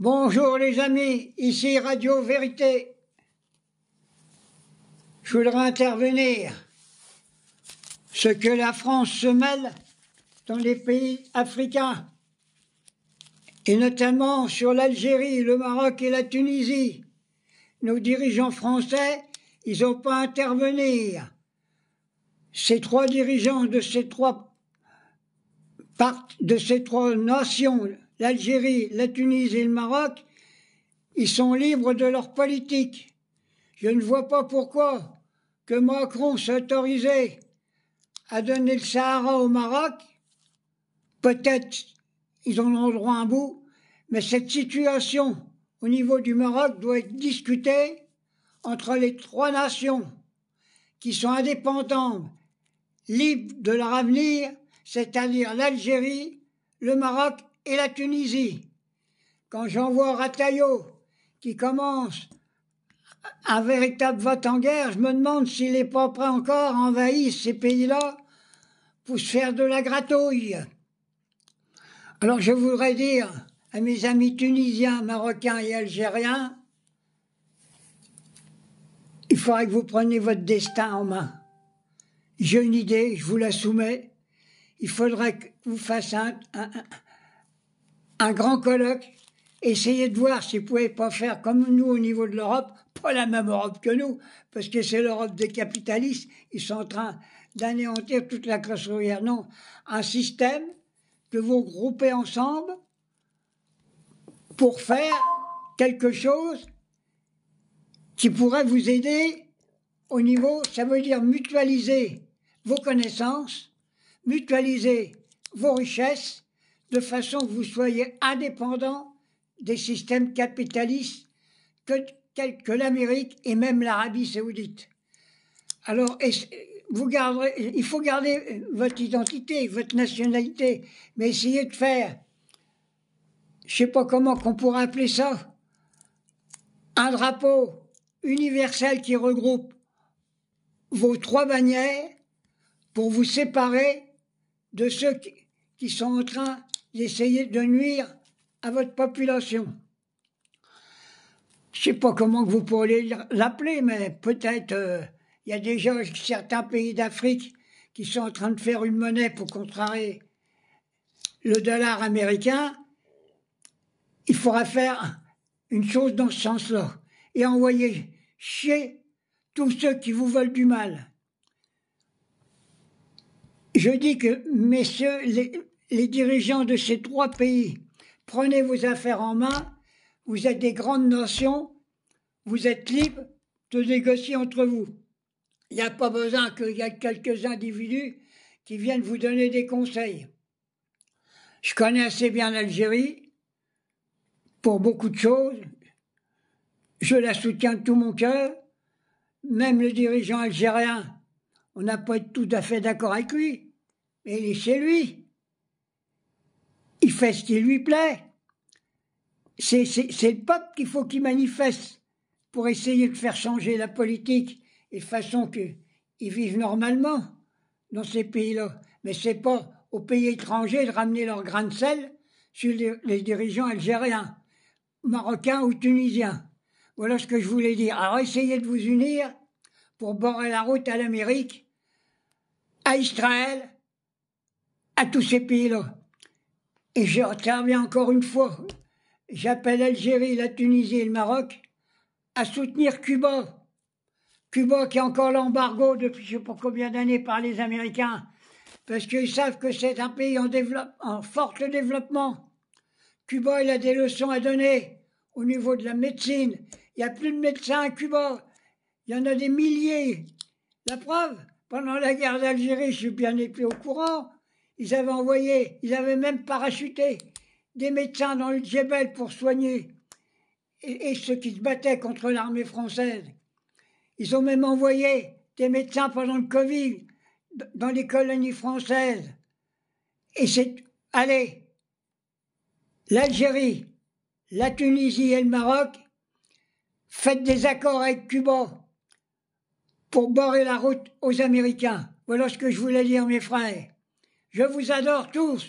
Bonjour les amis, ici Radio Vérité. Je voudrais intervenir. Ce que la France se mêle dans les pays africains, et notamment sur l'Algérie, le Maroc et la Tunisie. Nos dirigeants français, ils n'ont pas à intervenir. Ces trois dirigeants de ces trois nations, l'Algérie, la Tunisie et le Maroc, ils sont libres de leur politique. Je ne vois pas pourquoi que Macron s'autorisait à donner le Sahara au Maroc. Peut-être ils en ont le droit un bout, mais cette situation au niveau du Maroc doit être discutée entre les trois nations qui sont indépendantes, libres de leur avenir, c'est-à-dire l'Algérie, le Maroc et la Tunisie. Quand j'en vois Rataillot qui commence un véritable vote en guerre, je me demande s'il n'est pas prêt encore à envahir ces pays-là pour se faire de la gratouille. Alors je voudrais dire à mes amis tunisiens, marocains et algériens, il faudrait que vous preniez votre destin en main. J'ai une idée, je vous la soumets. Il faudrait que vous fassiez un grand colloque, essayez de voir si vous ne pouvez pas faire comme nous au niveau de l'Europe, pas la même Europe que nous, parce que c'est l'Europe des capitalistes, ils sont en train d'anéantir toute la classe ouvrière. Non, un système que vous groupez ensemble pour faire quelque chose qui pourrait vous aider au niveau, ça veut dire mutualiser vos connaissances, mutualiser vos richesses, de façon que vous soyez indépendants des systèmes capitalistes que l'Amérique et même l'Arabie saoudite. Alors, il faut garder votre identité, votre nationalité, mais essayez de faire, je ne sais pas comment qu'on pourrait appeler ça, un drapeau universel qui regroupe vos trois bannières pour vous séparer de ceux qui sont en train d'essayer de nuire à votre population. Je ne sais pas comment vous pourrez l'appeler, mais peut-être il y a déjà certains pays d'Afrique qui sont en train de faire une monnaie pour contrecarrer le dollar américain. Il faudra faire une chose dans ce sens-là et envoyer chier tous ceux qui vous veulent du mal. Je dis que, messieurs, les dirigeants de ces trois pays, prenez vos affaires en main, vous êtes des grandes nations, vous êtes libres de négocier entre vous. Il n'y a pas besoin qu'il y ait quelques individus qui viennent vous donner des conseils. Je connais assez bien l'Algérie pour beaucoup de choses. Je la soutiens de tout mon cœur. Même le dirigeant algérien, on n'a pas été tout à fait d'accord avec lui, mais il est chez lui. Il fait ce qui lui plaît. C'est le peuple qu'il faut qu'il manifeste pour essayer de faire changer la politique et de façon qu'ils vivent normalement dans ces pays-là. Mais ce n'est pas aux pays étrangers de ramener leur grain de sel sur les dirigeants algériens, marocains ou tunisiens. Voilà ce que je voulais dire. Alors essayez de vous unir pour barrer la route à l'Amérique, à Israël, à tous ces pays-là. Et je reviens encore une fois, j'appelle l'Algérie, la Tunisie et le Maroc à soutenir Cuba. Cuba qui a encore l'embargo depuis je ne sais pas combien d'années par les Américains, parce qu'ils savent que c'est un pays en fort développement. Cuba, il a des leçons à donner au niveau de la médecine. Il n'y a plus de médecins à Cuba. Il y en a des milliers. La preuve, pendant la guerre d'Algérie, je suis bien au courant, ils avaient même parachuté des médecins dans le Djebel pour soigner et ceux qui se battaient contre l'armée française. Ils ont même envoyé des médecins pendant le Covid dans les colonies françaises. Et allez, l'Algérie, la Tunisie et le Maroc, faites des accords avec Cuba pour barrer la route aux Américains. Voilà ce que je voulais dire, mes frères. Je vous adore tous.